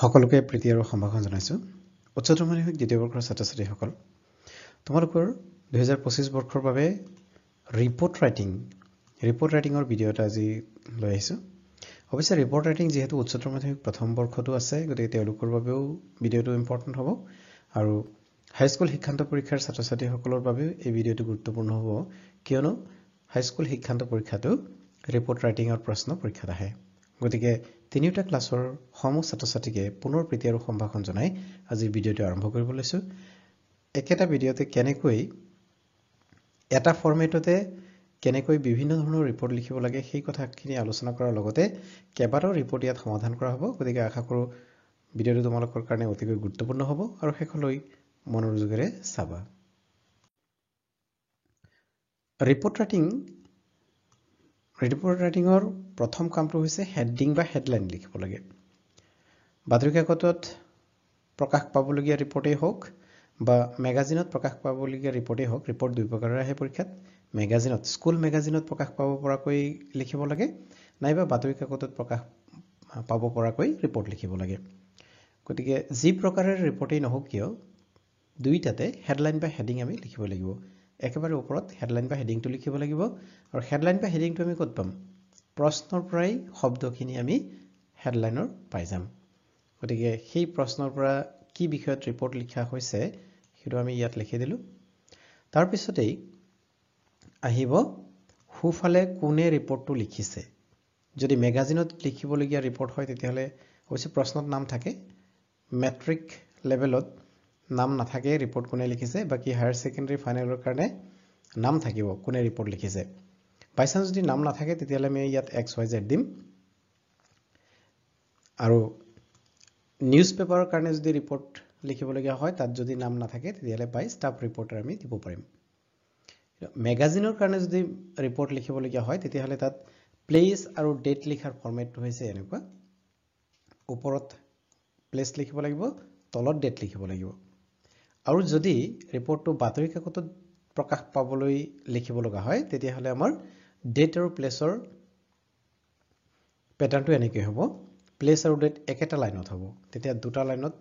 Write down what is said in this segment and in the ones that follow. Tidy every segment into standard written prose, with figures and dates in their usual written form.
সকলোকে প্ৰীতি আৰু সম্ভাষণ জনাইছো উচ্চতৰ মাধ্যমিক দ্বিতীয় বৰ্ষৰ ছাত্ৰ-ছাত্ৰীসকল তোমালোকৰ 2025 বৰ্ষৰ বাবে ৰিপৰ্ট ৰাইটিংৰ ভিডিঅ' এটা আজি লৈ আহিছো অৱশ্যে ৰিপৰ্ট ৰাইটিং যেহেতু উচ্চতৰ মাধ্যমিক প্ৰথম বৰ্ষটো আছে গতিকে তেওঁলোকৰ বাবেও ভিডিঅ'টো ইম্পৰ্টেন্ট হ'ব আৰু হাইস্কুল শিক্ষান্ত পৰীক্ষাৰ ছাত্ৰ-ছাত্ৰীসকলৰ বাবেও এই ভিডিঅ'টো গুৰুত্বপূৰ্ণ হ'ব কিয়নো হাইস্কুল শিক্ষান্ত পৰীক্ষাটো ৰিপৰ্ট ৰাইটিংৰ প্ৰশ্ন পৰীক্ষাত আহে গতিকে তিনিটা ক্লাছৰ সমূহ ছাত্ৰ-ছাত্ৰীকে পুনৰ প্ৰীতি আৰু সম্ভাষণ জনাই আজি ভিডিঅ'টো আৰম্ভ কৰিব লৈছো একেটা ভিডিঅ'তে কেনেকৈ এটা ফৰমেটতে কেনেকৈ বিভিন্ন ধৰণৰ ৰিপৰ্ট লিখিব লাগে সেই কথাখিনি আলোচনা কৰাৰ লগতে কেইবাটাও ৰিপৰ্ট ইয়াত সমাধান কৰা হ'ব গতিকে আশা কৰোঁ ভিডিঅ'টো তোমালোকৰ কাৰণে অতিকৈ গুৰুত্বপূৰ্ণ হ'ব আৰু শেষলৈ মনোযোগেৰে চাবা ৰিপৰ্ট ৰাইটিংৰ প্ৰথম কামটো হৈছে হেডিং বা হেডলাইন লিখিব লাগে বাতৰি কাকতত প্ৰকাশ পাবলগীয়া ৰিপৰ্টেই হওক বা মেগাজিনত প্ৰকাশ পাবলগীয়া ৰিপৰ্টেই হওক ৰিপৰ্ট দুই প্ৰকাৰৰ আহে পৰীক্ষাত মেগাজিনত স্কুল মেগাজিনত প্ৰকাশ পাব পৰাকৈ লিখিব লাগে নাইবা বাতৰি কাকতত প্ৰকাশ পাব পৰাকৈ ৰিপৰ্ট লিখিব লাগে গতিকে যি প্ৰকাৰৰ ৰিপৰ্টেই নহওক কিয় দুইটাতে হেডলাইন বা হেডিং আমি লিখিব লাগিব একেবাৰে ওপৰত হেডলাইন বা হেডিংটো লিখিব লাগিব আৰু হেডলাইন বা হেডিংটো আমি ক'ত পাম প্ৰশ্নৰ পৰাই শব্দখিনি আমি হেডলাইনৰ পাই যাম গতিকে সেই প্ৰশ্নৰ পৰা কি বিষয়ত ৰিপৰ্ট লিখা হৈছে সেইটো আমি ইয়াত লিখি দিলো তাৰ পিছতেই আহিব হুফালে কোনে ৰিপৰ্টটো লিখিছে যদি মেগাজিনত লিখিবলগীয়া ৰিপৰ্ট হয় তেতিয়াহলে অৱশ্যে প্ৰশ্নত নাম থাকে মেট্ৰিক লেভেলত নাম নাথাকে ৰিপৰ্ট কোনে লিখিছে বাকি হায়াৰ সেকেন্ডাৰী ফাইনেলৰ কাৰণে নাম থাকিব কোনে ৰিপৰ্ট লিখিছে বাইচান্স যদি নাম নাথাকে তেতিয়াহলে আমি ইয়াত XYZ দিম আৰু নিউজ পেপাৰৰ কাৰণে যদি ৰিপৰ্ট লিখিবলগীয়া হয় তাত যদি নাম নাথাকে তেতিয়াহলে বাই ষ্টাফ ৰিপৰ্টাৰ আমি দিব পাৰিম মেগাজিনৰ কাৰণে যদি ৰিপৰ্ট লিখিবলগীয়া হয় তেতিয়াহলে তাত প্লেস আৰু ডেট লিখাৰ ফৰমেটটো হৈছে এনেকুৱা ওপৰত প্লেস লিখিব লাগিব তলত ডেট লিখিব লাগিব আৰু যদি ৰিপৰ্টটো বাতৰি কাকতত প্ৰকাশ পাবলৈ লিখিব লগা হয় তেতিয়াহলে আমাৰ ডেট আৰু প্লেসৰ প্যাটাৰ্নটো এনেকৈ হ'ব প্লেস আৰু ডেট একেটা লাইনত হ'ব তেতিয়া দুটা লাইনত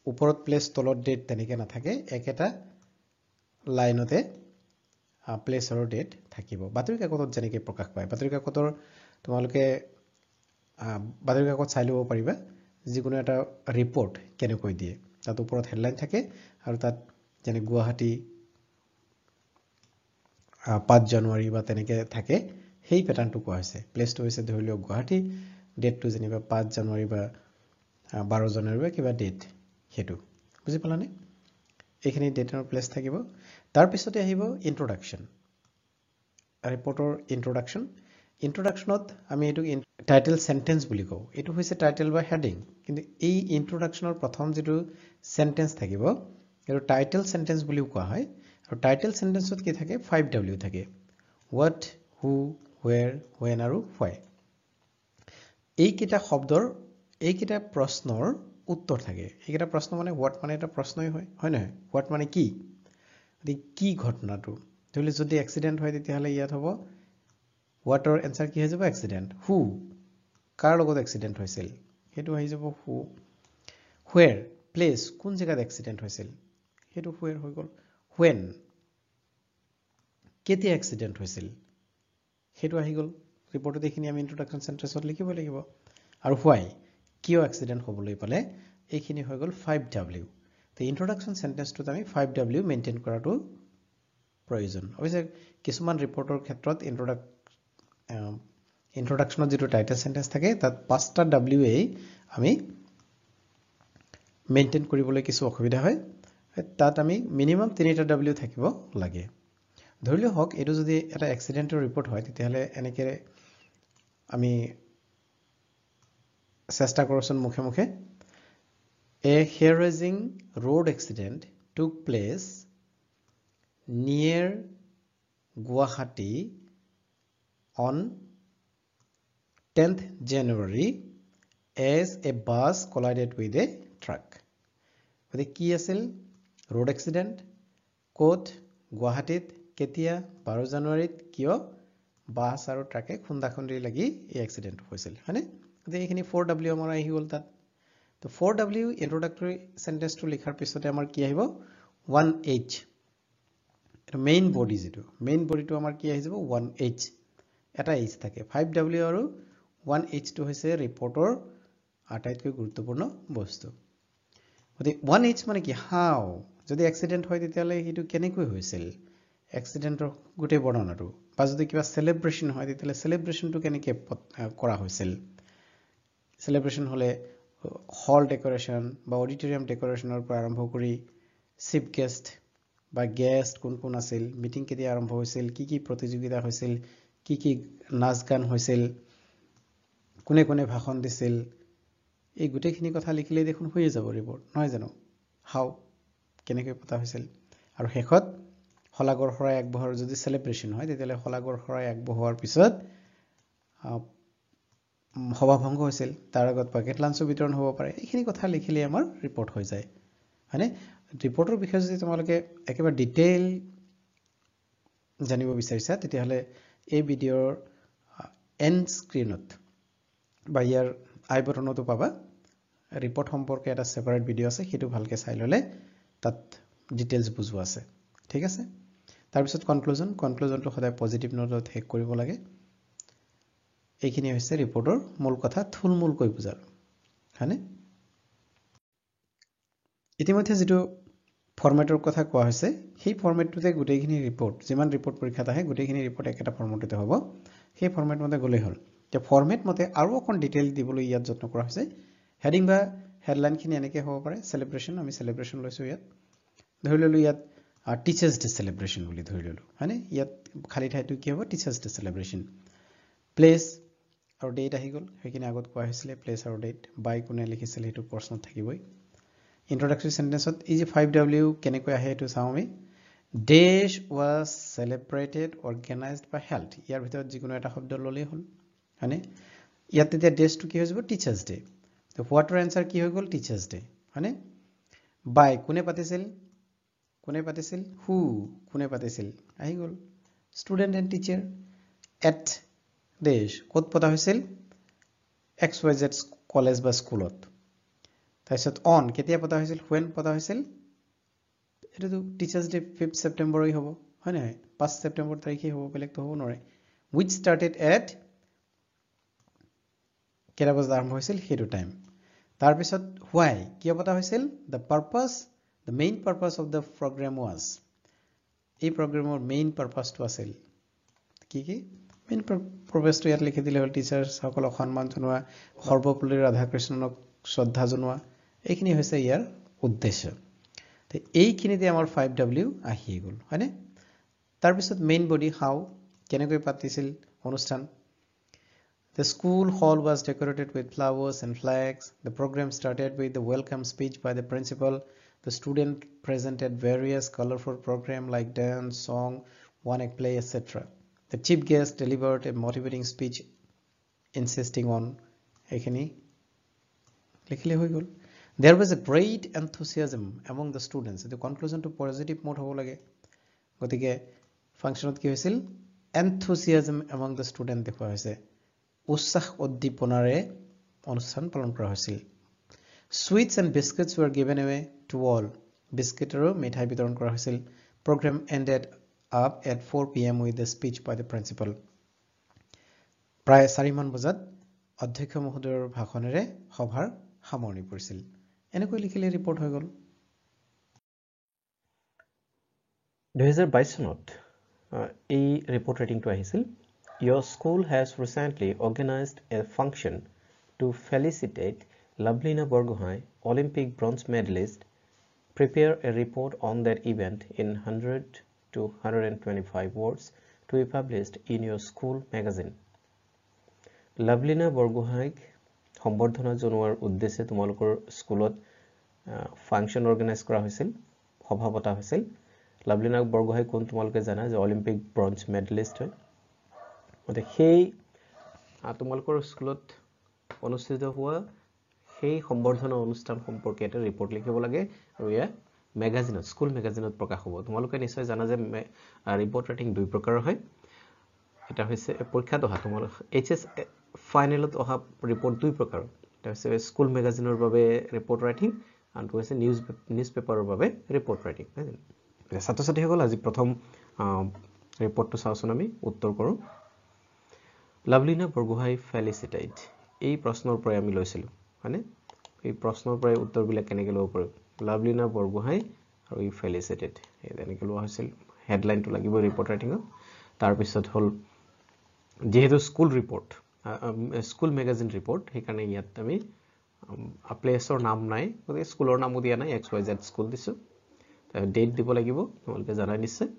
ওপৰত প্লেস তলত ডেট তেনেকৈ নাথাকে একেটা লাইনতে প্লেস আৰু ডেট থাকিব বাতৰি কাকতত যেনেকৈ প্ৰকাশ পায় বাতৰি কাকতৰ তোমালোকে বাতৰি কাকত চাই ল'ব পাৰিবা যিকোনো এটা ৰিপৰ্ট কেনেকৈ দিয়ে তাত ওপৰত হেডলাইন থাকে আৰু তাত যেনে গুৱাহাটী 5 জানুৱাৰী বা তেনেকৈ থাকে সেই প্যাটাৰ্নটো কোৱা হৈছে প্লেসটো হৈছে ধৰি লওক গুৱাহাটী ডেটটো যেনিবা 5 জানুৱাৰী বা 12 জানুৱাৰী বা কিবা ডেট হেতু বুজি পালানে এইখিনি ডেটৰ প্লেস থাকিব তাৰ পিছতে আহিব ইন্ট্ৰোডাকচন ৰিপৰ্টৰ ইন্ট্ৰোডাকচনত আমি এটো টাইটেল সেন্টেন্স বুলি কওঁ এটো হৈছে টাইটেল বা হেডিং কিন্তু এই ইন্ট্ৰোডাকচনৰ প্ৰথম যেটো সেন্টেন্স থাকিব এটো টাইটেল সেন্টেন্স বুলিও কোৱা হয় আৰু টাইটেল সেন্টেন্সত কি থাকে 5W থাকে what who where when আৰু why এইকেইটা শব্দৰ এইকেইটা প্ৰশ্নৰ উত্তৰ থাকে এইকেইটা প্ৰশ্ন মানে what মানে এটা প্ৰশ্নই হয় হয় নহয় what মানে কি ঘটনাটো ধৰিলে যদি এক্সিডেন্ট হয় তেতিয়াহলে ইয়াত হ'ব what or answer কি হৈ যাব এক্সিডেন্ট who কাৰ লগত এক্সিডেন্ট হৈছিল হেতু হৈ যাব who where place কোন জায়গাত এক্সিডেন্ট হৈছিল হেতু where হৈ গল when কেতিয়া এক্সিডেন্ট হৈছিল হেতু আহি গল ৰিপৰ্টত এইখিনি আমি ইন্ট্ৰোডাকচন সেন্টেন্সত লিখিব লাগিব আৰু why কিয় এক্সিডেন্ট হ'বলৈ পালে এইখিনি হৈ গল 5W তে ইন্ট্ৰোডাকচন সেন্টেন্সটোত আমি 5W মেইনটেইন কৰাটো প্ৰয়োজন অৱশ্যে কিছুমান ৰিপৰ্টৰ ক্ষেত্ৰত ইন্ট্ৰোডাকচনত যেটো টাইটেল সেন্টেন্স থাকে তাত 5টা W আমি মেইনটেইন কৰিবলৈ কিছু অসুবিধা হয় তাত আমি মিনিমাম 3টা W থাকিব লাগে ধৰিলে হক এটো যদি এটা এক্সিডেন্টৰ ৰিপৰ্ট হয় তেতিয়াহলে এনেকে আমি চেষ্টা কৰছন মুখে A hair-raising road accident took place near Guwahati on 10th January as a bus collided with a truck. গতি কি আছিল road accident কোট গুৱাহাটীত কেতিয়া 12 জানুৱাৰীত কিয় বাস আৰু ট্ৰাকে খুন্দাখুন্দি লাগি এই এক্সিডেন্ট হৈছিল হয়নে গতি এইখিনি 4W আমাৰ আহি গল তাত তো 4W ইন্ট্ৰোডাক্টৰী সেন্টেন্সটো লিখাৰ পিছতে আমাৰ কি আহিব 1H এটা মেইন বডি যেটো মেইন বডিটো আমাৰ কি আহি যাব 1H এটা H থাকে 5W আৰু 1H টো হৈছে ৰিপৰ্টৰ আটাইতকৈ গুৰুত্বপূৰ্ণ বস্তু গতি 1H মানে কি হাও যদি এক্সিডেন্ট হয় তেতিয়ালে হেতু কেনেকৈ হৈছিল এক্সিডেন্টৰ গুটে বৰ্ণনাটো বা যদি কিবা সেলিব্ৰেশন হয় তেতিয়ালে সেলিব্ৰেশনটো কেনেকৈ কৰা হৈছিল সেলিব্ৰেশন হলে হল ডেকোৰেশন বা অডিটোৰিয়াম ডেকোৰেশনৰ পৰা আৰম্ভ কৰি চিফ গেষ্ট বা গেষ্ট কোন কোন আছিল মিটিং কেতিয়া আৰম্ভ হৈছিল কি প্ৰতিযোগিতা হৈছিল কি নাচ গান হৈছিল কোনে কোনে ভাষণ দিছিল এই গুটেখিনি কথা লিখিলে দেখোন হৈ যাব ৰিপৰ্ট নহয় জানো হাউ কেনেকৈ পতা হৈছিল আৰু শেষত হলাগৰ হৰাই আগবঢ়াৰ যদি সেলিব্ৰেশন হয় তেতিয়ালে হলাগৰ হৰাই আগবঢ়াৰ পিছত সভাভংগ হৈছিল তাৰ আগত পেকেট লাঞ্চৰ বিতৰণ হ'ব পাৰে এইখিনি কথা লিখিলে আমাৰ ৰিপৰ্ট হৈ যায় মানে ৰিপৰ্টৰ বিষয়ে যদি তোমালোকে একেবাৰে ডিটেইল জানিব বিচাৰিছা তেতিয়াহলে এই ভিডিঅৰ এন্ড স্ক্ৰিনত বা ইয়াৰ আই বটনতো পাবা ৰিপৰ্ট সম্পৰ্কে এটা সেপাৰেট ভিডিঅ আছে হেতু ভালকে চাই ললে তাত ডিটেইলছ বুজোৱা আছে ঠিক আছে তাৰ পিছত কনক্লুজনটো সদায় পজিটিভ নোটত হেক কৰিব লাগে এইখিনি হৈছে ৰিপৰ্টৰ মূল কথা থুলমূল কৈ বুজাল হানে ইতিমধ্যে যেটো ফৰমেটৰ কথা কোৱা হৈছে সেই ফৰমেটটোতে গুটেইখিনি ৰিপৰ্ট যিমান ৰিপৰ্ট পৰীক্ষাত আহে গুটেইখিনি ৰিপৰ্ট একেটা ফৰমেটতে হ'ব সেই ফৰমেট মতে গলে হ'ল তে ফৰমেট মতে আৰু অকন ডিটেইল দিবলৈ ইয়াত যত্ন কৰা হৈছে হেডিং বা হেডলাইন খিনি এনেকৈ হ'ব পাৰে সেলিব্ৰেশন আমি সেলিব্ৰেশন লৈছো ইয়াত ধৰি ললো ইয়াত টিচাৰ্স ডে সেলিব্ৰেশন বুলি ধৰি ললো হয়নে ইয়াত খালি ঠাইটো কি হ'ব টিচাৰ্স ডে সেলিব্ৰেশন প্লেস আৰু ডেট আহি গল সেইখিনি আগত কোৱা হৈছিল প্লেস আৰু ডেট বাই কোনে লিখিছিল হেতু প্ৰশ্ন থাকিবই ইন্ট্ৰোডাক্টৰী সেন্টেন্সত এই যে 5W কেনেকৈ আহে এটো চাও আমি Days was celebrated organized by health ইয়াৰ ভিতৰত যিকোনো এটা শব্দ ললেই হ'ল মানে ইয়াত তেতিয়া ডেজ টু কি হৈ যাব টিচাৰ্স ডে তো হোৱাটৰ আনসাৰ কি হৈ গল টিচাৰ্স ডে মানে বাই কোনে পাতিছিল হু কোনে পাতিছিল আহি গল ষ্টুডেন্ট এণ্ড টিচাৰ এট দেশ কত পতা হৈছিল XYZ কলেজ বা স্কুলত তাৰপিছত অন কেতিয়া পতা হৈছিল when পতা হৈছিল এটো টিচাৰ্স ডে 5 সেপ্টেম্বৰই হ'ব হয় নাই 5 সেপ্টেম্বৰ তাৰিখে হ'ব বেলেগটো হ'ব নৰে which started at কেটা বজাত আৰম্ভ হৈছিল হেতু টাইম তাৰ পিছত why কিয় পতা হৈছিল the main purpose of the program was এই প্ৰগ্ৰামৰ মেইন পাৰপাসটো আছিল কি মেইন পাৰপাসটো ইয়াত লিখি দিলে হ'ল টিচাৰ্স সকলক সন্মান জনোৱা সৰ্বপল্লী ৰাধাকৃষ্ণক শ্ৰদ্ধা জনোৱা এইখিনি হৈছে ইয়াৰ উদ্দেশ্য তে এইখিনিতে আমাৰ 5W আহি গল হয়নে তাৰ পিছত মেইন বডি হাউ কেনেকৈ পাতিছিল অনুষ্ঠান The school hall was decorated with flowers and flags. The program started with the welcome speech by the principal. The student presented various colorful programs like dance, song, one-act play, etc. The chief guest delivered a motivating speech insisting on There was a great enthusiasm among the students. The conclusion to positive mode hobo lage. Gotike functionot ki hoisil enthusiasm among the student dekhoa hoise. উৎসাহ উদ্দীপনাৰে অনুষ্ঠান পালন কৰা হৈছিল Sweets and biscuits were given away to all. Biscuit আৰু মিঠাই বিতৰণ কৰা হৈছিল Program ended up at 4 PM with the speech by the principal. প্ৰায় 4 মান বজাত অধ্যক্ষ মহোদয়ৰ ভাষণেৰে সভাৰ সামৰণি পৰিছিল এনেকৈ লিখিলে ৰিপৰ্ট হৈ গল 2022 চনত এই ৰিপৰ্ট ৰেটিংটো আহিছিল Your school has recently organized a function to felicitate Lavlina Borgohain, Olympic bronze medalist. Prepare a report on that event in 100 to 125 words to be published in your school magazine. Lavlina Borgohain সম্বৰ্ধনা জনোৱাৰ উদ্দেশ্যে তোমালোকৰ স্কুলত function অৰ্গানাইজ কৰা হৈছিল সভা পতা হৈছিল লাভলিনা বৰগোহাঁই কোন তোমালোকে জানা যে অলিম্পিক ব্ৰঞ্জ মেডেলিষ্ট হয় মতে সেই তোমালোকৰ স্কুলত অনুষ্ঠিত হোৱা সেই সম্বৰ্ধনা অনুষ্ঠান সম্পৰ্কে এটা ৰিপৰ্ট লিখিব লাগে আৰু ইয়া ম্যাগাজিনত স্কুল ম্যাগাজিনত প্ৰকাশ হ'ব তোমালোকে নিশ্চয় জানা যে ৰিপৰ্ট ৰেটিং দুই প্ৰকাৰৰ হয় এটা হৈছে পৰীক্ষাত অহা তোমালোক এইচএস ফাইনেলত অহা ৰিপৰ্ট দুই প্ৰকাৰৰ এটা হৈছে স্কুল মেগাজিনৰ বাবে ৰিপৰ্ট ৰাইটিং আনটো হৈছে নিউজ পেপাৰৰ বাবে ৰিপৰ্ট ৰাইটিং ছাত্ৰ ছাত্ৰীসকল আজি প্ৰথম ৰিপৰ্টটো চাওঁচোন আমি উত্তৰ কৰোঁ লাভলিনা বৰগোহাঁই ফেলিচিটেড এই প্ৰশ্নৰ পৰাই আমি লৈছিলোঁ হয়নে এই প্ৰশ্নৰ পৰাই উত্তৰবিলাক কেনেকৈ ল'ব পাৰোঁ লাভলিনা বৰগোহাঁই আৰু ই ফেলিচিটেড এই তেনেকৈ লোৱা হৈছিল হেডলাইনটো লাগিব ৰিপৰ্ট ৰাইটিঙত তাৰপিছত হ'ল যেহেতু স্কুল মেগাজিন ৰিপৰ্ট সেইকাৰণে ইয়াত আমি প্লেচৰ নাম নাই গতিকে স্কুলৰ নামো দিয়া নাই XYZ স্কুল দিছোঁ ডেট দিব লাগিব তোমালোকে জানাই নিশ্চয়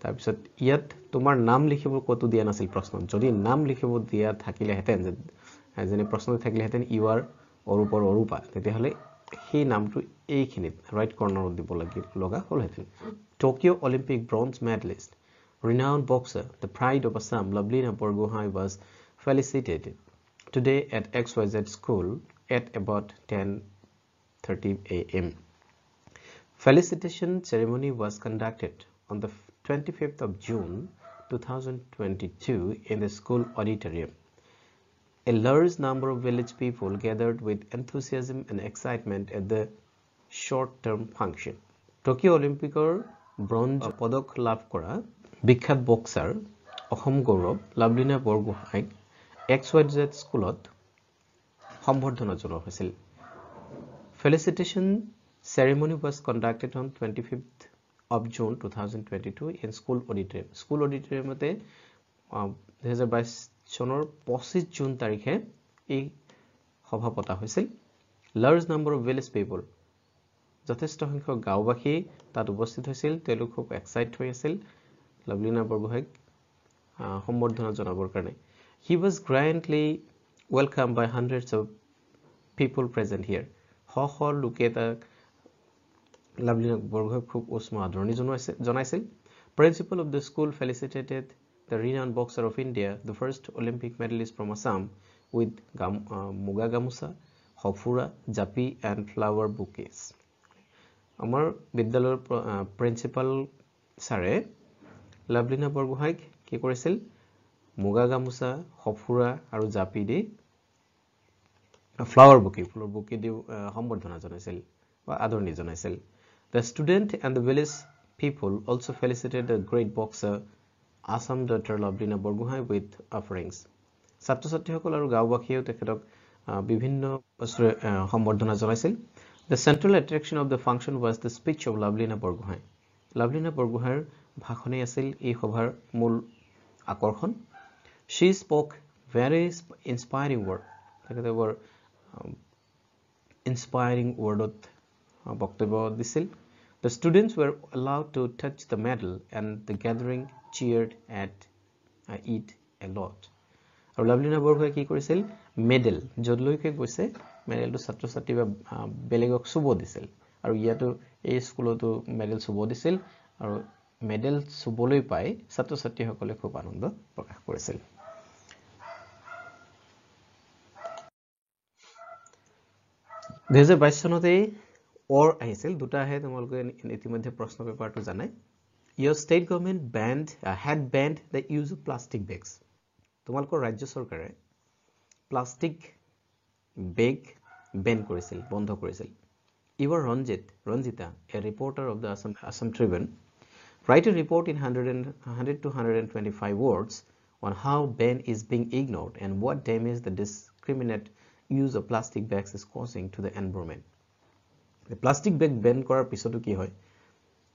তাৰপিছত ইয়াত তোমাৰ নাম লিখিব কতো দিয়া নাছিল প্ৰশ্নত যদি নাম লিখিব দিয়া থাকিলেহেঁতেন যেনে প্ৰশ্নত থাকিলেহেঁতেন ইউ আৰ অৰূপৰ অৰূপা তেতিয়াহ'লে সেই নামটো এইখিনিত ৰাইট কৰ্নাৰত দিব লগা হ'লহেঁতেন Tokyo' Olympic bronze medallist renowned boxer, the pride of Assam, Lavlina Borgohain was felicitated today at XYZ school at about 10:30 a.m. Felicitation ceremony was conducted on the 25th of June 2022 in the school auditorium. A large number of village people gathered with enthusiasm and excitement at the short-term function. Tokyo Olympic bronze পদক লাভ কৰা বিখ্যাত boxer Assam গৌৰৱ Lovlina বৰগোহাঁইক XYZ স্কুলত সম্বৰ্ধনা জনোৱা হৈছিল Felicitation ceremony was conducted on 25th of June 2022 in school auditorium. School auditorium মতে 2022 চনৰ 25 June তাৰিখে এই সভা পতা হৈছিল Large number of village people যথেষ্ট সংখ্যক গাঁওবাসী তাত উপস্থিত হৈছিল তেওঁলোক খুব এক্সাইট হৈ আছিল লাভলিনা বৰগোহাঁইক সম্বৰ্ধনা জনাবৰ কাৰণে He was grandly welcomed by hundreds of people present here. শ লোকে তাক লাভলিনা বৰগোহাঁইক খুব উষ্ম আদৰণি জনাইছিল Principal of the school felicitated the renowned boxer of India, the first Olympic medalist from Assam, with muga gamusa, hofura, japi and flower bouquets. আমাৰ বিদ্যালয়ৰ principal ছাৰে লাভলিনা বৰগোহাঁইক কি কৰিছিল মুগা গামোচা হফুৰা আৰু জাপি দি ফ্লাৱাৰ বুকে দি সম্বৰ্ধনা জনাইছিল বা আদৰণি জনাইছিল The student and the village people also felicited the great boxer Assam daughter Lavlina Borgohain with offerings. ছাত্ৰ ছাত্ৰীসকল আৰু গাঁওবাসীয়েও তেখেতক বিভিন্ন সম্বৰ্ধনা জনাইছিল The central attraction of the function was the speech of Lavlina Borgohain. Lavlina Borgohainৰ ভাষণে আছিল এই সভাৰ মূল আকৰ্ষণ She spoke very inspiring word. তেখেতে বৰ inspiring wordত বক্তব্য দিছিল The students were allowed to touch the medal and the gathering cheered at it a lot. আৰু লাভলিনা বৰগোহাঁই কি কৰিছিল মেডেল য'লৈকে গৈছে মেডেলটো ছাত্ৰ ছাত্ৰী বা বেলেগক চুব দিছিল আৰু ইয়াতো এই স্কুলতো মেডেল চুব দিছিল আৰু মেডেল চুবলৈ পাই ছাত্ৰ ছাত্ৰীসকলে খুব আনন্দ প্ৰকাশ কৰিছিল চনতে অৰ আহিছিল দুটা আহে তোমালোকে ইতিমধ্যে প্ৰশ্ন পেপাৰটো জানাই Your state government had banned the use of plastic bags. তোমালোকৰ ৰাজ্য চৰকাৰে প্লাষ্টিক বেগ বেন কৰিছিল বন্ধ কৰিছিল Ivar Ranjita, a reporter of the Assam Tribune, write a report in 100 to 125 words on how ban is being ignored and what damage the discriminate use of plastic bags is causing to the environment. The plastic bag ban কৰাৰ পিছতো কি হয়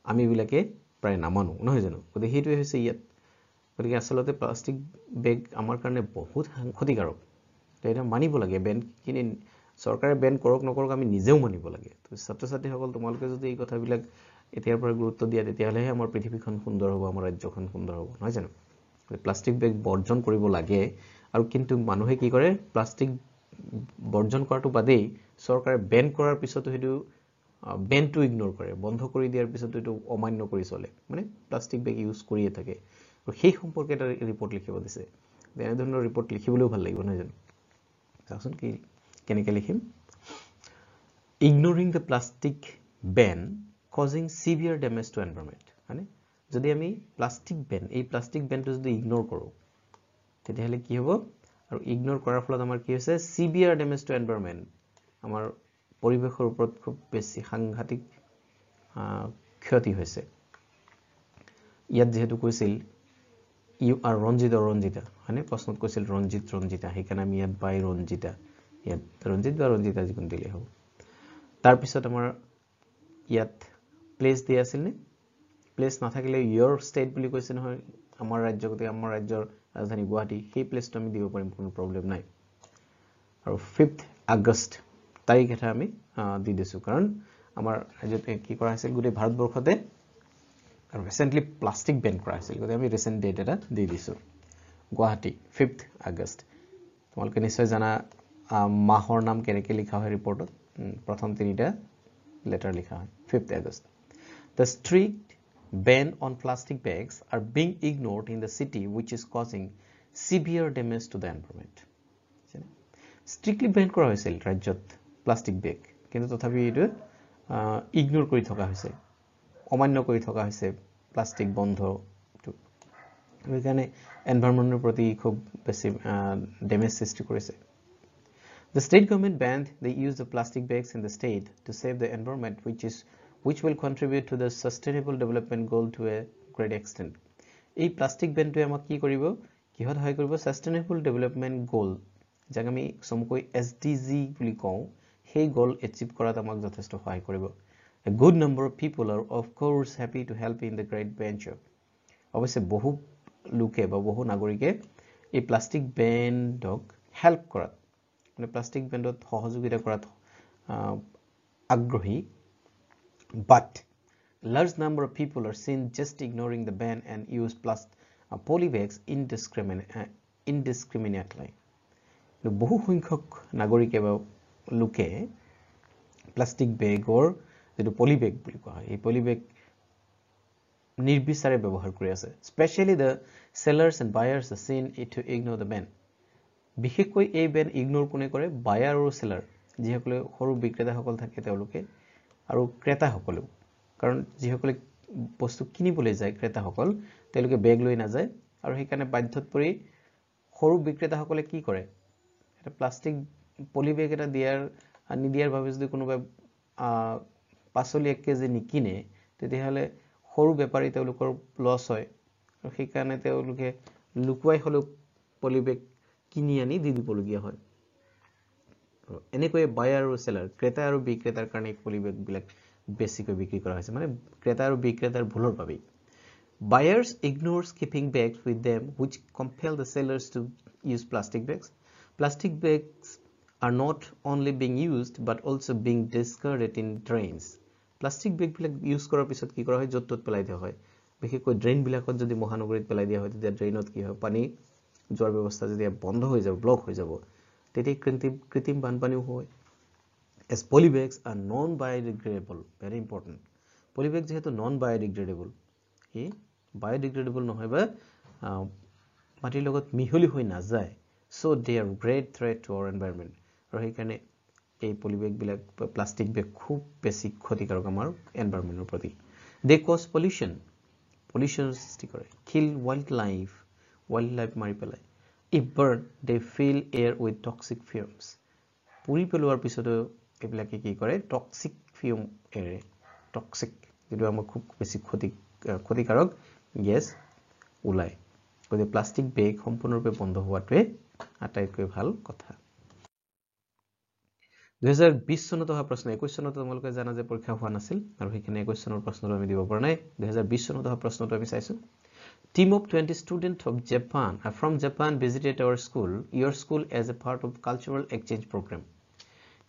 আমি বিলাকে প্ৰায় নামানো নহয় জানো গতিকে সেইটোৱে হৈছে ইয়াত গতিকে আসলতে প্লাষ্টিক বেগ আমাৰ কাৰণে বহুত ক্ষতিকাৰক এটা মানিব লাগে বেন কিনে চৰকাৰে বেন কৰক নকৰক আমি নিজেও মানিব লাগে তো ছাত্ৰ ছাত্ৰীসকল তোমালোকে যদি এই কথাবিলাক এতিয়াৰ পৰা গুৰুত্ব দিয়া তেতিয়াহ'লে আমাৰ পৃথিৱীখন সুন্দৰ হ'ব আমাৰ ৰাজ্যখন সুন্দৰ হ'ব নহয় জানো প্লাষ্টিক বেগ বৰ্জন কৰিব লাগে আৰু কিন্তু মানুহে কি কৰে প্লাষ্টিক বৰ্জন কৰাটো বাদেই চৰকাৰে বেন কৰাৰ পিছতো হেতু বেনটো ইগনোৰ কৰে বন্ধ কৰি দিয়াৰ পিছতো এটো অমান্য কৰি চলে মানে প্লাষ্টিক বেগ ইউজ কৰিয়ে থাকে আৰু সেই সম্পৰ্কে এটা ৰিপৰ্ট লিখিব দিছে এনে ধৰণৰ ৰিপৰ্ট লিখিবলৈও ভাল লাগিব নহয় জানো চাওঁচোন কি কেনেকৈ লিখিম Ignoring the plastic ban causing severe damage to environment মানে যদি আমি প্লাষ্টিক বেন এই প্লাষ্টিক বেনটো যদি ইগনোৰ কৰোঁ তেতিয়াহ'লে কি হ'ব আৰু ইগনোৰ কৰাৰ ফলত আমাৰ কি হৈছে সিভিয়াৰ ডেমেজ টু এনভায়ৰনমেন্ট আমাৰ পৰিবেশৰ ওপৰত খুব বেছি সাংঘাতিক ক্ষতি হৈছে ইয়াত যেহেতু কৈছিল you are Ranjit or Ranjita হয়নে প্ৰশ্নত কৈছিল ৰঞ্জিত ৰঞ্জিতা সেইকাৰণে আমি ইয়াত বাই ৰঞ্জিতা ইয়াত ৰঞ্জিত বা ৰঞ্জিতা যিকোনো দিলে হ'ব তাৰ পিছত আমাৰ ইয়াত প্লেস দিয়া আছিল নে প্লেস নাথাকিলে your state বুলি কৈছে নহয় আমাৰ ৰাজ্য গতে আমাৰ ৰাজ্যৰ ৰাজধানী গুৱাহাটী সেই প্লেসটো আমি দিব পাৰিম কোনো প্ৰবলেম নাই আৰু 5th আগষ্ট তাৰিখ এটা আমি দি দিছো কাৰণ আমাৰ ৰাজ্যতে কি কৰা হৈছিল গোটেই ভাৰতবৰ্ষতে আৰু ৰিসেন্টলি প্লাষ্টিক বেন কৰা হৈছিল গতে আমি ৰিসেন্ট ডেট এটা দি দিছো গুৱাহাটী 5th আগষ্ট তোমালোকে নিশ্চয় জানা মাহৰ নাম কেনেকৈ লিখা হয় ৰিপৰ্টত প্ৰথম তিনিটা লেটাৰ লিখা হয় 5th August The strict ban on plastic bags are being ignored in the city which is causing severe damage to the environment. Strictly ban কৰা হৈছিল ৰাজ্যত প্লাষ্টিক বেগ কিন্তু তথাপি এটো ইগনোৰ কৰি থকা হৈছে অমান্য কৰি থকা হৈছে প্লাষ্টিক বন্ধ এইকাৰণে এনভায়ৰনমেন্টৰ প্ৰতি খুব বেছি ড্যামেজ সৃষ্টি কৰিছে The state government banned the use of plastic bags in the state to save the environment which will contribute to the sustainable development goal to a great extent. এই প্লাষ্টিক বেনটো আমাক কি কৰিব কিহত সহায় কৰিব sustainable development goal যাক আমি সমকৈ SDG বুলি কওঁ সেই গোল এচিভ কৰাত আমাক যথেষ্ট সহায় কৰিব A good number of people are of course happy to help in the great venture. অৱশ্যে বহু লোকে বা বহু নাগৰিকে এই প্লাষ্টিক বেনক হেল্প কৰাত মানে প্লাষ্টিক বেনত সহযোগিতা কৰাত আগ্ৰহী But large number of people are seen just ignoring the ban and use polybags indiscriminately. বহু সংখ্যক নাগৰিকে বা লোকে প্লাষ্টিক বেগৰ যেটো পলিবেগ বুলি কোৱা হয় এই পলিবেগ নিৰ্বিচাৰে ব্যৱহাৰ কৰি আছে specially the sellers and buyers are seen to ignore the ban বিশেষকৈ এই বেন ইগনোৰ কোনে কৰে বায়াৰ আৰু সেলাৰ যিসকলে সৰু বিক্ৰেতাসকল থাকে তেওঁলোকে আৰু ক্ৰেতাসকলেও কাৰণ যিসকলে বস্তু কিনিবলৈ যায় ক্ৰেতাসকল তেওঁলোকে বেগ লৈ না যায় আৰু সেইকাৰণে বাধ্যত পৰি সৰু বিক্ৰেতাসকলে কি কৰে এটা প্লাষ্টিক পলিবেগ এটা নিদিয়াৰ বাবে যদি কোনোবা পাচলি 1 কেজি নিকিনে তেতিয়াহলে সৰু বেপাৰী তেওঁলোকৰ লছ হয় আৰু সেইকাৰণে তেওঁলোকে লুকুৱাই হলো পলিবেগ কিনি আনি দি দিবলগীয়া হয় এনেকৈ বায়াৰ আৰু সেলাৰ ক্ৰেতা আৰু বিক্ৰেতাৰ কাৰণে পলিবেগ বিলাক বেছিকৈ বিক্ৰী কৰা হৈছে মানে ক্ৰেতা আৰু বিক্ৰেতাৰ ভুলৰ বাবে buyers ignores keeping bags with them which compel the sellers to use plastic bags are not only being used but also being discarded in drains plastic bag বিলাক ইউজ কৰাৰ পিছত কি কৰা হয় য'ত পেলাই দিয়া হয় বিশেষকৈ ড্ৰেইন বিলাকত যদি মহানগৰীত পেলাই দিয়া হয় তেতিয়া ড্ৰেইনত কি হয় পানী যোৱাৰ ব্যৱস্থা যদি বন্ধ হৈ যাব ব্লক হৈ যাব তেতিয়া কৃত্ৰিম বানপানীও হয় as polybags are non biodegradable very important polybag যেহেতু non biodegradable এই biodegradable নহয় বা মাটিৰ লগত মিহলি হৈ না যায় so they are great threat to our environment আৰু সেইকাৰণে এই পলিবেগ বিলাক প্লাষ্টিক বেগ খুব বেছি ক্ষতিকাৰক আমাৰ এনভায়ৰনমেন্টৰ প্ৰতি they cause pollution সৃষ্টি কৰে kill wildlife মাৰি পেলাই if burned they fill air with toxic fumes পুৰি পেলোৱাৰ পিছত এইবিলাকে কি কৰে টক্সিক ফিউম এৰে টক্সিক যেটো আমাৰ খুব বেছি ক্ষতিকাৰক গ্যাস ওলাই গতিকে প্লাষ্টিক বেগ সম্পূৰ্ণৰূপে বন্ধ হোৱাটোৱে আটাইতকৈ ভাল কথা 2020 চনত অহা প্ৰশ্ন 21 চনত তোমালোকে জানা যে পৰীক্ষা হোৱা নাছিল আৰু সেইখিনি 21 চনৰ প্ৰশ্নটো আমি দিব পৰা নাই 2020 চনত অহা প্ৰশ্নটো আমি চাইছো Team of 20 students from Japan visited our school, your school as a part of cultural exchange program.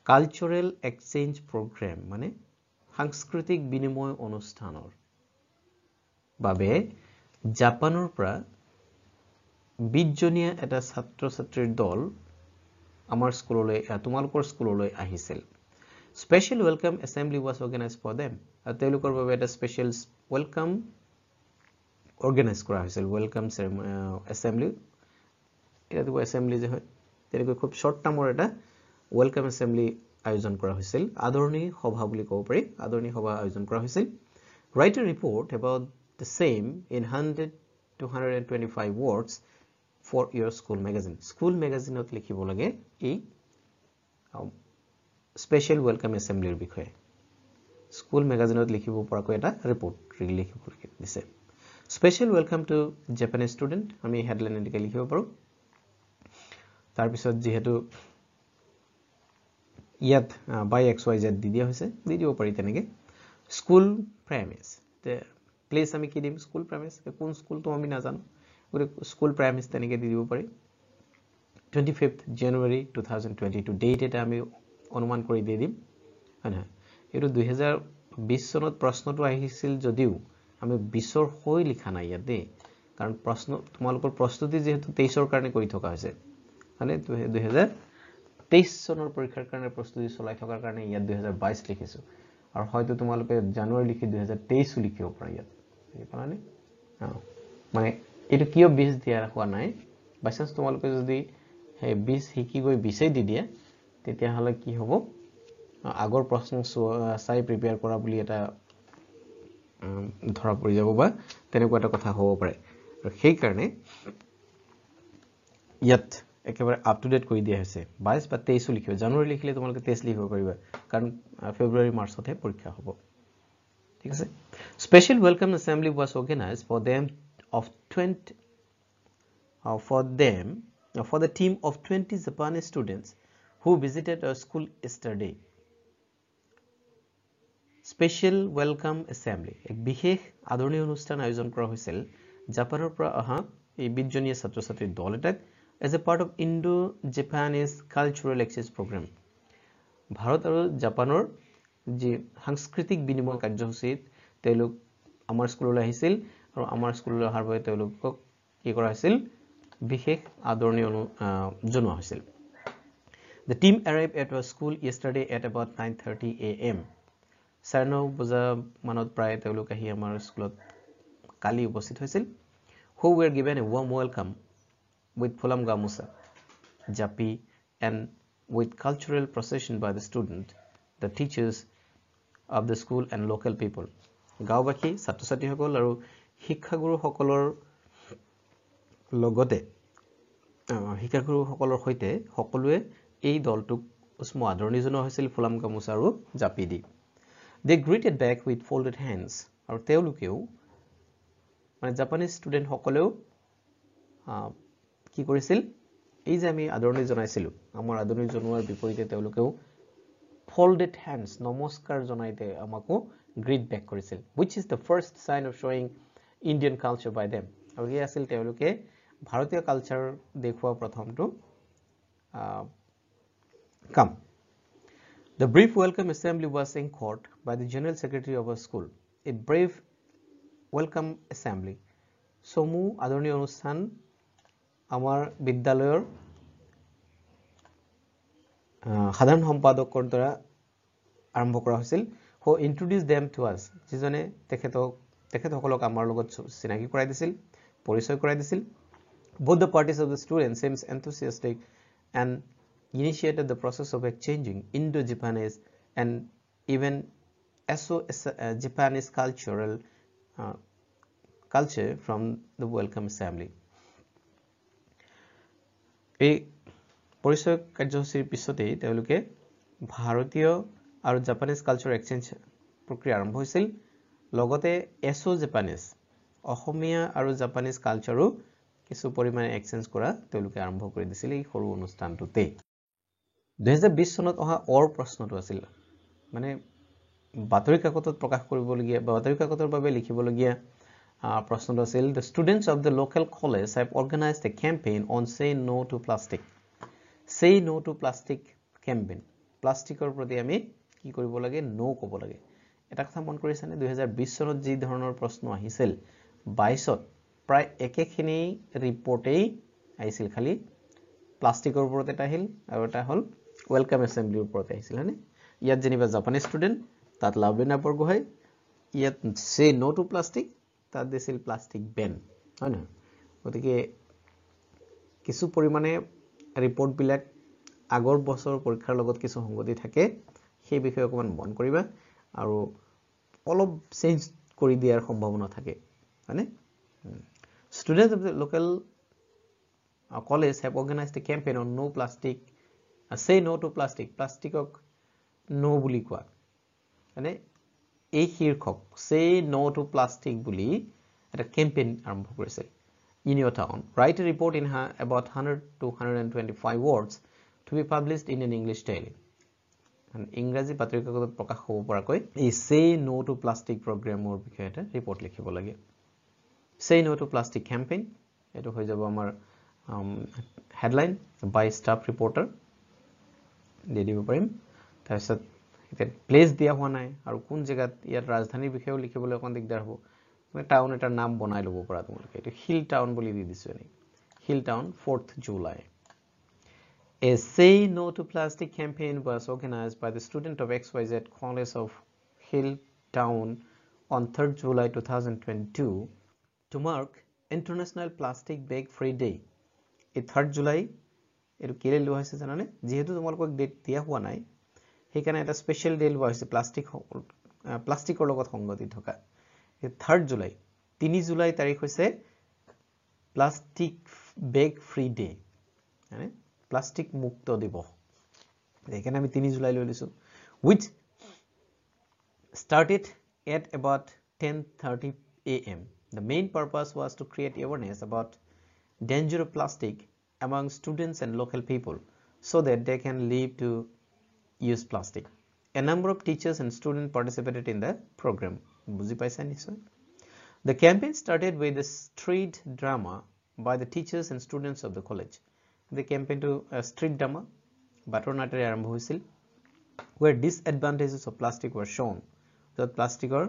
Cultural exchange program মানে সাংস্কৃতিক বিনিময় অনুষ্ঠানৰ বাবে জাপানৰ পৰা 20 জনীয়া এটা ছাত্ৰ-ছাত্ৰীৰ দল আমাৰ স্কুললৈ তোমালোকৰ স্কুললৈ আহিছিল Special welcome assembly was organized for them. আৰু তেওঁলোকৰ বাবে এটা স্পেশাল ওয়েলকাম অৰ্গানাইজ কৰা হৈছিল ওয়েলকাম অ্যাসেম্বলি এটা তো অ্যাসেম্বলি যে হয় তেনেকৈ খুব শর্ট টাৰ্মৰ এটা ওয়েলকাম অ্যাসেম্বলি আয়োজন কৰা হৈছিল আদৰণি সভা বুলি ক'ব পাৰি আদৰণি সভা আয়োজন কৰা হৈছিল write a report about the same in 100 to 125 words for your school magazine. School magazine ot likhibo lage ei special welcome assembly er bikhoye. School magazine ot likhibo para ko eta report likhibo dise. Special welcome to Japanese student ami headline endike likhibo paru. Tar pisot jehetu yat by xyz di dia hoise di dibo pari tenege. School premise the place ami ki dim school premise kon school to ami na jano gure school premise tenege di dibo pari 25th January 2022 date eta ami অনুমান কৰি দি দিম হয়না এটো 2020 সনত প্ৰশ্নটো আহিছিল যদিও আমি 20 ৰ হৈ লিখা নাই ইয়াতে কাৰণ প্ৰশ্ন তোমালোকৰ প্ৰস্তুতি যেহেতু 23 ৰ কাৰণে কৰি থকা হৈছে মানে 2023 সনৰ পৰীক্ষাৰ কাৰণে প্ৰস্তুতি চলাই থকাৰ কাৰণে ইয়াত 2022 লিখিছো আৰু হয়তো তোমালোকে জানুৱাৰী লিখি 2023 লিখিব পাৰা ইয়াত পাৰানে মানে এটো কিয় 20 দিয়া হোৱা নাই বাইচান্স তোমালোকে যদি হে 20 হিকি গৈ 20 দি দিয়া তেতিয়া হলে কি হ'ব আগৰ প্ৰশ্ন চাই প্ৰিপেয়াৰ কৰা বুলি এটা ধৰা পৰি যাব বা তেনেকুৱা এটা কথা হ'ব পাৰে আৰু সেই কাৰণে ইয়াত একেবাৰে আপ টু ডেট কৰি দিয়া হৈছে 22 বা 23 লিখিব জানুৱাৰী লিখিলে তোমালোকে 23 লিখিব পাৰিবা কাৰণ ফেব্ৰুৱাৰী মাৰ্চতে পৰীক্ষা হ'ব ঠিক আছে special welcome assembly was organized for them of 20 for the team of 20 Japanese students who visited our school yesterday. Special welcome assembly এক বিশেষ আদৰণীয় অনুষ্ঠান আয়োজন কৰা হৈছিল জাপানৰ পৰা অহা এই 20 জনীয়া ছাত্ৰ-ছাত্ৰীৰ দল এটাক as a part of Indo-Japanese cultural exchange program. Bharat আৰু জাপানৰ যি সাংস্কৃতিক বিনিময় কাৰ্যসূচীত তেওঁলোক আমাৰ স্কুললৈ আহিছিল আৰু আমাৰ স্কুললৈ অহাৰ বাবে তেওঁলোকক কি কৰা হৈছিল বিশেষ আদৰণীয় জনোৱা হৈছিল The team arrived at our school yesterday at about 9:30 a.m. 9 বজা মানত প্ৰায় তেওঁলোক আহি আমাৰ স্কুলত কালি উপস্থিত হৈছিল who were given a warm welcome with fulam gamusa japi and with cultural procession by the student the teachers of the school and local people গাওবাসী ছাত্ৰ-ছাত্ৰী সকল আৰু শিক্ষাগুৰু সকলৰ লগতে শিক্ষাগুৰু সকলৰ সৈতে সকলোৱে এই দলটোক উষ্ম আদৰণি জনোৱা হৈছিল ফুলাম গামোচা আৰু জাপি দি they greeted back with folded hands আৰু তেওঁলোকেও মানে জাপানীজ ষ্টুডেন্ট সকলেও কি কৰিছিল এই যে আমি আদৰণি জনাইছিল আমাৰ আদৰণি জনোৱাৰ বিপৰীতে তেওঁলোকেও folded hands নমস্কাৰ জনাইতে আমাকো greet back কৰিছিল which is the first sign of showing Indian culture by them আৰু এই আছিল তেওঁলোকে ভাৰতীয় কালচাৰ দেখুৱা প্ৰথমটো Come. The brief welcome assembly was anchored by the General Secretary of our school. A brief welcome assembly. Somu adornio অনুষ্ঠান আমাৰ বিদ্যালয়ৰ সাধাৰণ সম্পাদকৰ দ্বাৰা আৰম্ভ কৰা হৈছিল who introduced them to us. যিজনে তেখেতসকলক আমাৰ লগত চিনাকি কৰাই দিছিল পৰিচয় কৰাই দিছিল both the parties of the students seems enthusiastic and initiated the process of exchanging Indo-Japanese and even Japanese culture from the welcome assembly. এই পৰিচয় কাৰ্যসূচীৰ পিছতে তেওঁলোকে ভাৰতীয় আৰু জাপানীজ কালচাৰ এক্সচেঞ্জ প্ৰক্ৰিয়া আৰম্ভ হৈছিল লগতে জাপানীজ অসমীয়া আৰু জাপানীজ কালচাৰো কিছু পৰিমাণে এক্সচেঞ্জ কৰা তেওঁলোকে আৰম্ভ কৰি দিছিল এই সৰু অনুষ্ঠানটোতে 2020 চনত অহা অৰ প্ৰশ্নটো আছিল মানে বাতৰি কাকতত প্ৰকাশ কৰিবলগীয়া বা বাতৰি কাকতৰ বাবে লিখিবলগীয়া প্ৰশ্নটো আছিল the students of the local college have organized a campaign on say no to plastic campaign প্লাষ্টিকৰ প্ৰতি আমি কি কৰিব লাগে নো ক'ব লাগে এটা কথা মন কৰিছানে 2020 চনত যি ধৰণৰ প্ৰশ্ন আহিছিল 22ত প্ৰায় একেখিনি ৰিপৰ্টেই আহিছিল খালি প্লাষ্টিকৰ ওপৰত এটা আহিল আৰু এটা হল ওয়েলকাম অ্যাসেম্বলিৰ ওপৰত আহিছিল হয়নে ইয়াত যেনিবা জাপানীজ ষ্টুডেন্ট তাত লাভলিনা বৰগোহাঁই ইয়াত সে নো টু প্লাষ্টিক তাত দিছিল প্লাষ্টিক বেন হয় না গতিকে কিছু পৰিমাণে ৰিপৰ্ট বিলাক আগৰ বছৰ পৰীক্ষাৰ লগত কিছু সংগতি থাকে সেই বিষয়ে অকমান মন কৰিবা আৰু অলপ চেঞ্জ কৰি দিয়াৰ সম্ভাৱনা থাকে হয়নে students of the local college have organized a campaign on no plastic, say no to plastic, plastic no বুলি কোৱা মানে এই শীৰ্ষক say no to plastic বুলি এটা campaign আৰম্ভ কৰিছিল in your town. Write a report in about 100 to 125 words to be published in an English daily. ইংৰাজী বাতৰি কাকতত প্ৰকাশ হ'ব পৰাকৈ এই say no to plastic প্ৰগ্ৰামৰ বিষয়ে এটা ৰিপৰ্ট লিখিব লাগে say no to plastic campaign এটো হৈ যাব আমাৰ headline by staff reporter দি দিব পাৰিম তাৰপিছত এটা প্লেস দিয়া হোৱা নাই আৰু কোন জায়গাত ইয়াত ৰাজধানীৰ বিষয়েও লিখিবলৈ অকন দিগদাৰ হ'ব মানে টাউন এটাৰ নাম বনাই ল'ব পৰা তোমালোকে এটো হিল টাউন বুলি দি দিছো এনে hill town 4th July. A Say No to Plastic campaign was organized by the student of XYZ College of Hilltown on 3rd July 2022 to mark International Plastic Bag Free Day. এই 3rd July এটো কেলে লোৱা হৈছে জানানে যেহেতু তোমালোকক date দিয়া হোৱা নাই সেইকাৰণে এটা স্পেশাল ডে লোৱা হৈছে প্লাষ্টিকৰ লগত সংগতি থকা 3rd July 3 জুলাই তাৰিখ হৈছে প্লাষ্টিক বেগ ফ্ৰী ডে মানে প্লাষ্টিক মুক্ত দিবস এখানে আমি 3 জুলাই লৈ লৈছো which started at about 10:30 a.m. The main purpose was to create awareness about danger of plastic among students and local people so that they can leave to use plastic. A number of teachers and students participated in the program. বুজি পাইছা নিশ্চয় The campaign started with a street drama by the teachers and students of the college. The campaign to street drama বাটৰ নাটেৰে আৰম্ভ হৈছিল where disadvantages of plastic were shown. য'ত প্লাষ্টিকৰ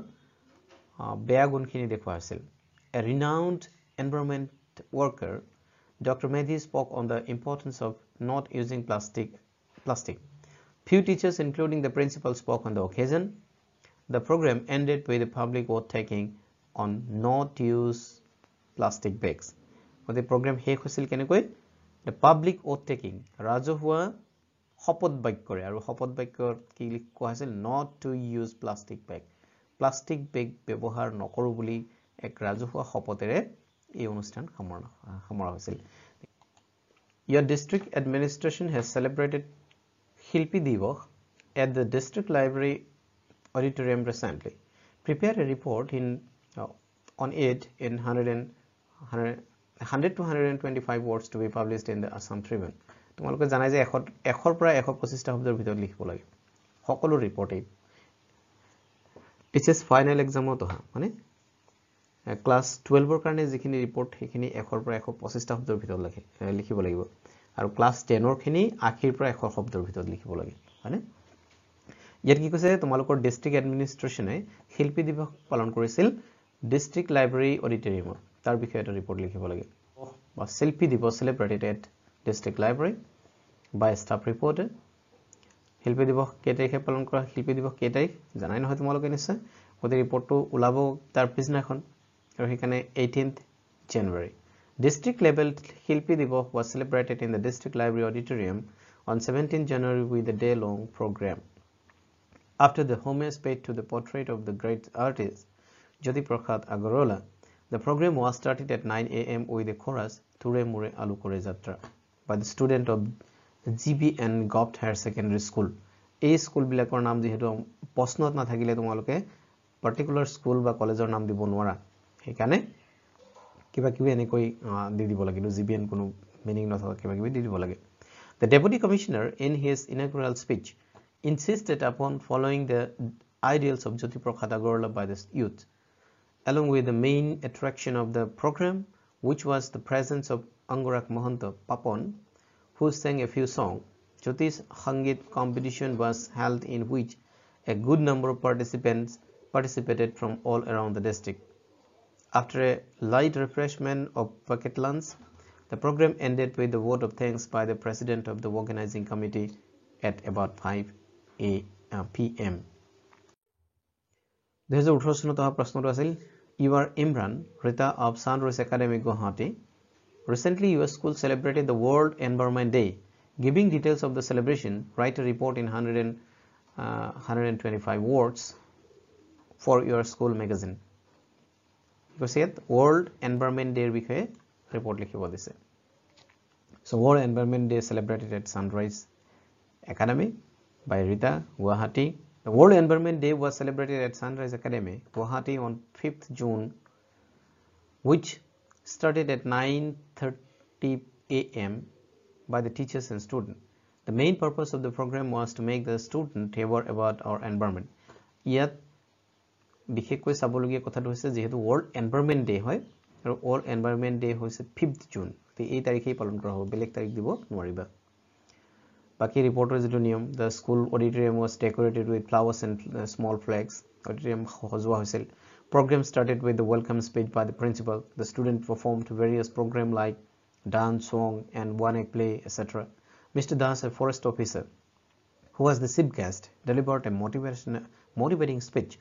বেয়া গুণখিনি দেখুওৱা হৈছিল A renowned environment worker, Dr. Mehdi spoke on the importance of not using plastic. Few teachers, including the principal, spoke on the occasion. The program ended with a public vote taking on not use plastic bags. But the program শেষ হৈছিল কেনেকৈ the public vote taking ৰাজহুৱা শপত বাক্যৰে আৰু শপত বাক্যৰ কি কোৱা হৈছিল not to use plastic bag plastic bag ব্যৱহাৰ নকৰো বুলি এক ৰাজহুৱা শপতেৰে এই অনুষ্ঠান সামৰা হৈছিল Your district administration has celebrated Shilpi Divas at the district library auditorium recently. Prepare a report on it in 100 to 125 words to be published in the Assam Tribune. তোমালোকে জানাই যে 100 পৰা 125 টা শব্দৰ ভিতৰত লিখিব লাগে সকলো ৰিপৰ্টে এইচএস ফাইনাল এক্সামত অহা মানে ক্লাস 12 ৰ কাৰণে যিখিনি ৰিপৰ্ট সেইখিনি 100 পৰা 125 টা শব্দৰ ভিতৰত লিখিব লাগিব আৰু ক্লাস 10 ৰ খিনি আখিৰ পৰা 100 শব্দৰ ভিতৰত লিখিব লাগে মানে ইয়াত কি কৈছে তোমালোকৰ ডিস্ট্ৰিক্ট এডমিনিষ্ট্ৰেচনে শিল্পী দিৱস পালন কৰিছিল ডিস্ট্ৰিক্ট লাইব্ৰেৰী অডিটৰিয়ামত তাৰ বিষয়ে এটা ৰিপৰ্ট লিখিব লাগে বা শিল্পী দিৱস celebrated at district library by staff reporter শিল্পী দিৱস কেই তাৰিখে পালন কৰা শিল্পী দিৱস কেই তাৰিখ জানাই নহয় তোমালোকে নিশ্চয় ওতে ৰিপৰ্টটো ওলাব তাৰ পিছনাখন আৰু সেইকাৰণে 18th January district level শিল্পী দিৱস was celebrated in the district library auditorium on 17th January with a day long program after the homage paid to the portrait of the great artist Jyoti Prasad Agarwala the program was started at 9 a.m. with a chorus Ture Mure Alu Kore Jatra by the student of GBN Gopt Higher Secondary School. এই school বিলাকৰ নাম যেহেতু প্ৰশ্নত না থাকিলে তোমালোকে particular school বা কলেজৰ নাম দিব নোৱাৰা সেইকাৰণে কিবা কিবি এনেকৈ দি দিব লাগিব GBN কোনো মিনিং নথকা কিবা কিবি দি দিব লাগে The deputy commissioner in his inaugural speech insisted upon following the ideals of Jyoti Prasad Agarwala by the youth along with the main attraction of the program which was the presence of Angorak Mahanta Papon who sang a few songs. Jyoti's Sangit competition was held in which a good number of participants participated from all around the district. After a light refreshment of bucket lunch, the program ended with the vote of thanks by the president of the organizing committee at about 5 p.m. 2018 চনত অহা প্ৰশ্নটো আছিল You are Imran Rita of Sunrise Academy Guwahati. Recently, your school celebrated the World Environment Day. Giving details of the celebration, write a report in 125 words for your school magazine. Because World Environment Day বিষয়ে report লিখিব দিছে So World Environment Day celebrated at Sunrise Academy by Rita, Guwahati. The World Environment Day was celebrated at Sunrise Academy, Guwahati on 5th June, which started at 9:30 a.m. by the teachers and students. The main purpose of the program was to make the student aware about our environment. ইয়াত বিশেষকৈ চাবলগীয়া কথাটো হৈছে যেহেতু World Environment Day হয় আৰু World Environment Day হৈছে 5th June, এই তাৰিখেই পালন কৰা হ'ব, বেলেগ তাৰিখ দিব নোৱাৰিবা। বাকি ৰিপৰ্টৰ যেটো নিয়ম, the school auditorium was decorated with flowers and small flags. Auditorium সজোৱা হৈছিল। Program started with the welcome speech by the principal. The student performed various programs like dance, song, and one-act play, etc. Mr. Das, a forest officer, who was the chief guest, delivered a motivating speech,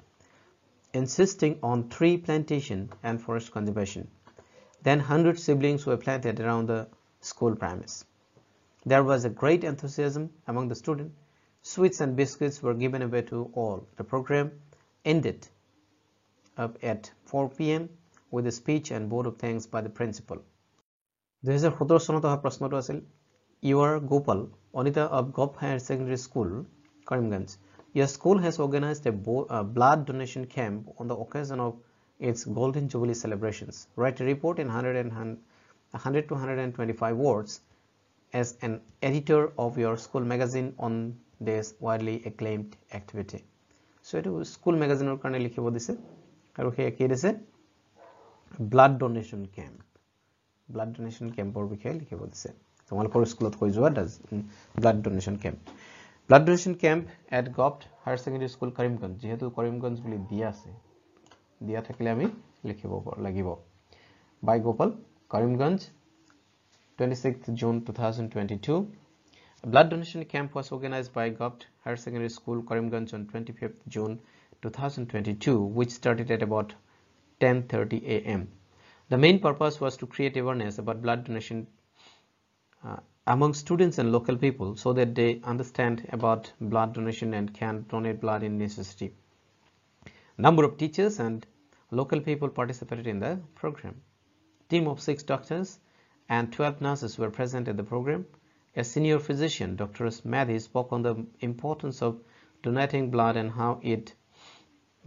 insisting on tree plantation and forest conservation. Then 100 siblings were planted around the school premise. There was a great enthusiasm among the students. Sweets and biscuits were given away to all. The program ended up at 4 p.m. with a speech and vote of thanks by the principal. 2017 চনত অহা প্ৰশ্নটো আছিল, You are Gopal, Anita of Gop Higher Secondary School, Karimganj. Your school has organized a blood donation camp on the occasion of its Golden Jubilee celebrations. Write a report in 100 to 125 words as an editor of your school magazine on this widely acclaimed activity. So it was school magazine or karone likhibo dise aru he ki dise blood donation camp or bikhe likhibo dise tomalokor school ot koi joa blood donation camp at Gopt Higher Secondary School Karimganj jehetu Karimganj boli dia thakile ami likhibo lagibo by Gopal, Karimganj, 26th June 2022. A blood donation camp was organized by Gopt Higher Secondary School, Karimganj on 25th June 2022, which started at about 10:30 a.m. The main purpose was to create awareness about blood donation among students and local people so that they understand about blood donation and can donate blood in necessity. Number of teachers and local people participated in the program. Team of 6 doctors and 12 nurses were present at the program. A senior physician, Dr. Madhi, spoke on the importance of donating blood and how it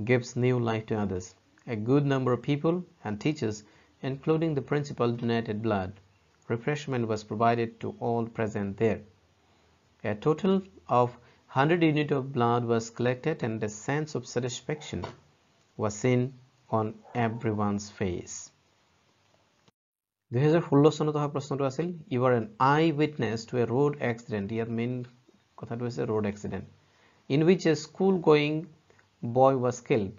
gives new life to others. A good number of people and teachers, including the principal, donated blood. Refreshment was provided to all present there. A total of 100 units of blood was collected and a sense of satisfaction was seen on everyone's face. 2016 চনত অহা প্ৰশ্নটো আছিল, You are an eyewitness to a road accident. ইয়াত main কথাটো হৈছে road accident in which a school going boy was killed.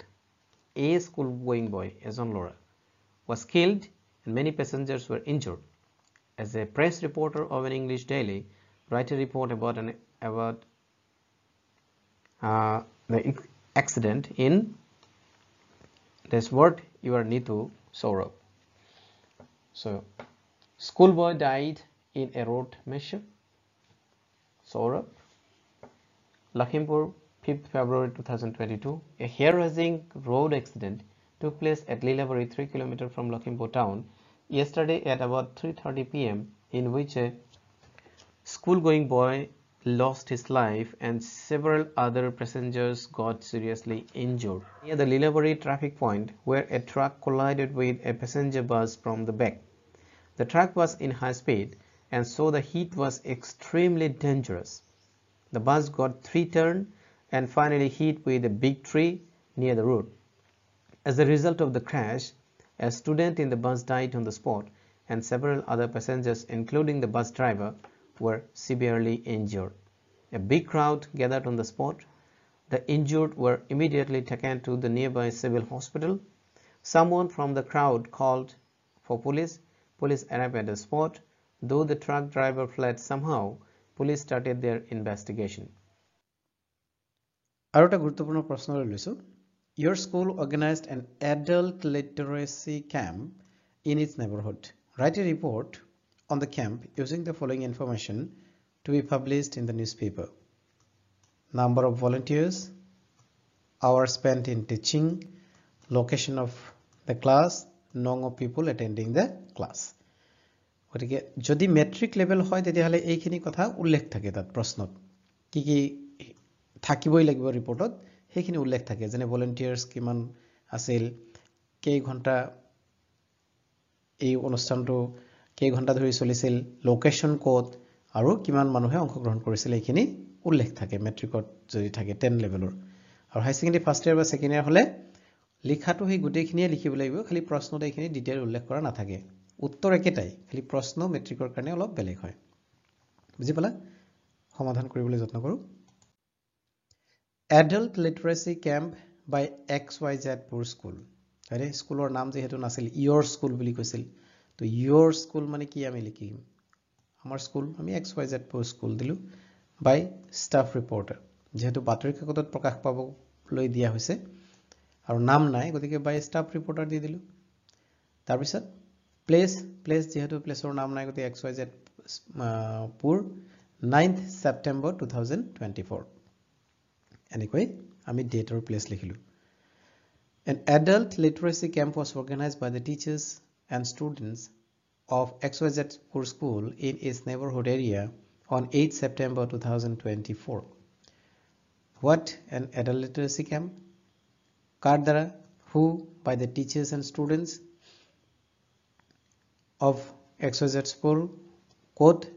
A school going boy, এজন ল'ৰা, was killed and many passengers were injured. As a press reporter of an English daily, write a report about the accident in this word. You are Nitu Saurabh. So, schoolboy died in a road mishap. Saurabh. Lakhimpur, 5th February 2022. A hair-raising road accident took place at Lilabari, 3 km from Lakhimpur town, yesterday at about 3:30 p.m. in which a school-going boy lost his life and several other passengers got seriously injured near the Lilabari traffic point, where a truck collided with a passenger bus from the back. The truck was in high speed and so the heat was extremely dangerous. The bus got 3 turns and finally hit with a big tree near the road. As a result of the crash, a student in the bus died on the spot and several other passengers, including the bus driver, were severely injured. A big crowd gathered on the spot. The injured were immediately taken to the nearby civil hospital. Someone from the crowd called for police. Police arrived at the spot. Though the truck driver fled somehow, police started their investigation. আৰু এটা গুৰুত্বপূৰ্ণ প্ৰশ্ন লৈছো, Your school organized an adult literacy camp in its neighborhood. Write a report on the camp using the following information to be published in the newspaper. Number of volunteers, hours spent in teaching, location of the class, number of people attending the class. গতিকে যদি matric level হয় তেতিয়াহ'লে এইখিনি কথা উল্লেখ থাকে তাত প্ৰশ্নত কি কি থাকিবই লাগিব ৰিপৰ্টত সেইখিনি উল্লেখ থাকে যেনে ভলান্টিয়াৰ্স কিমান আছিল কেই ঘণ্টা এই অনুষ্ঠানটো কেই ঘণ্টা ধৰি চলিছিল লোকেশন কোড আৰু কিমান মানুহে অংশগ্ৰহণ কৰিছিল এইখিনি উল্লেখ থাকে মেট্ৰিকত যদি থাকে 10 লেভেলৰ আৰু হাই সেকেন্ডাৰী ফাৰ্ষ্ট ইয়াৰ বা সেকেন্ড ইয়াৰ হলে লিখাটো সেই গোটেইখিনিয়ে লিখিব লাগিব খালি প্ৰশ্নত এইখিনি ডিটেইল উল্লেখ কৰা নাথাকে উত্তৰ একেটাই খালি প্ৰশ্ন মেট্ৰিকৰ কাৰণে অলপ বেলেগ হয় বুজি পালা সমাধান কৰিবলৈ যত্ন কৰো এডাল্ট লিটাৰেসি ক্যাম্প বাই XYZ পুৰ স্কুল আৰে স্কুলৰ নাম যেহেতু নাছিল ইয়ৰ স্কুল বুলি কৈছিল তো ইয়ৰ স্কুল মানে কি আমি লিখিম আমাৰ স্কুল আমি XYZ পুৰ স্কুল দিলো বাই ষ্টাফ ৰিপৰ্টাৰ যেহেতু বাতৰি কাকতত প্ৰকাশ পাবলৈ দিয়া হৈছে আৰু নাম নাই গতিকে বাই ষ্টাফ ৰিপৰ্টাৰ দি দিলো তাৰ পিছত প্লেস যেহেতু প্লেসৰ নাম নাই গতিকে XYZ পুৰ 9th September 2024 এনেকৈ আমি ডেট আৰু প্লেস লিখিলো An adult literacy camp was organized by the teachers and students of XYZ Pur School in its neighborhood area on 8 September 2024. What an adult literacy camp? Kardara, who by the teachers and students of XYZ School, code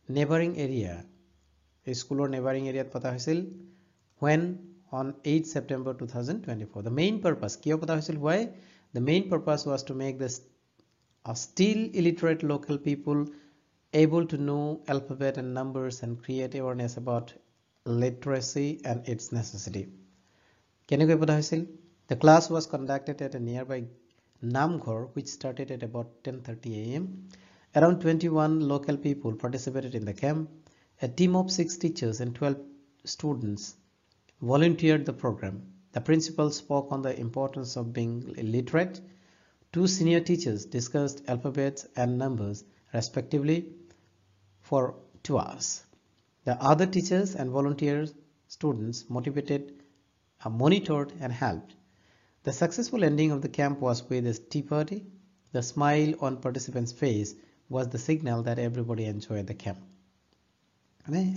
neighboring area. School or neighboring area pata hoisil when on 8 September 2024. The main purpose, why? The main purpose was to make this still illiterate local people able to know alphabet and numbers and create awareness about literacy and its necessity. The class was conducted at a nearby Namghor which started at about 10:30 a.m. Around 21 local people participated in the camp. A team of 6 teachers and 12 students volunteered the program. The principal spoke on the importance of being literate. 2 senior teachers discussed alphabets and numbers respectively for 2 hours. The other teachers and volunteer students monitored and helped. The successful ending of the camp was with a tea party. The smile on participants' face was the signal that everybody enjoyed the camp.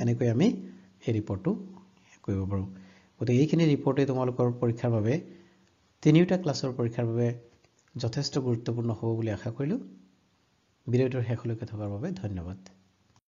এনেকৈ আমি এই ৰিপৰ্টটো কৰিব পাৰো গতিকে এইখিনি ৰিপৰ্টে তোমালোকৰ পৰীক্ষাৰ বাবে তিনিটা ক্লাছৰ পৰীক্ষাৰ বাবে যথেষ্ট গুৰুত্বপূৰ্ণ হ'ব বুলি আশা কৰিলো ভিডিঅ'টোৰ শেষলৈকে থকাৰ বাবে ধন্যবাদ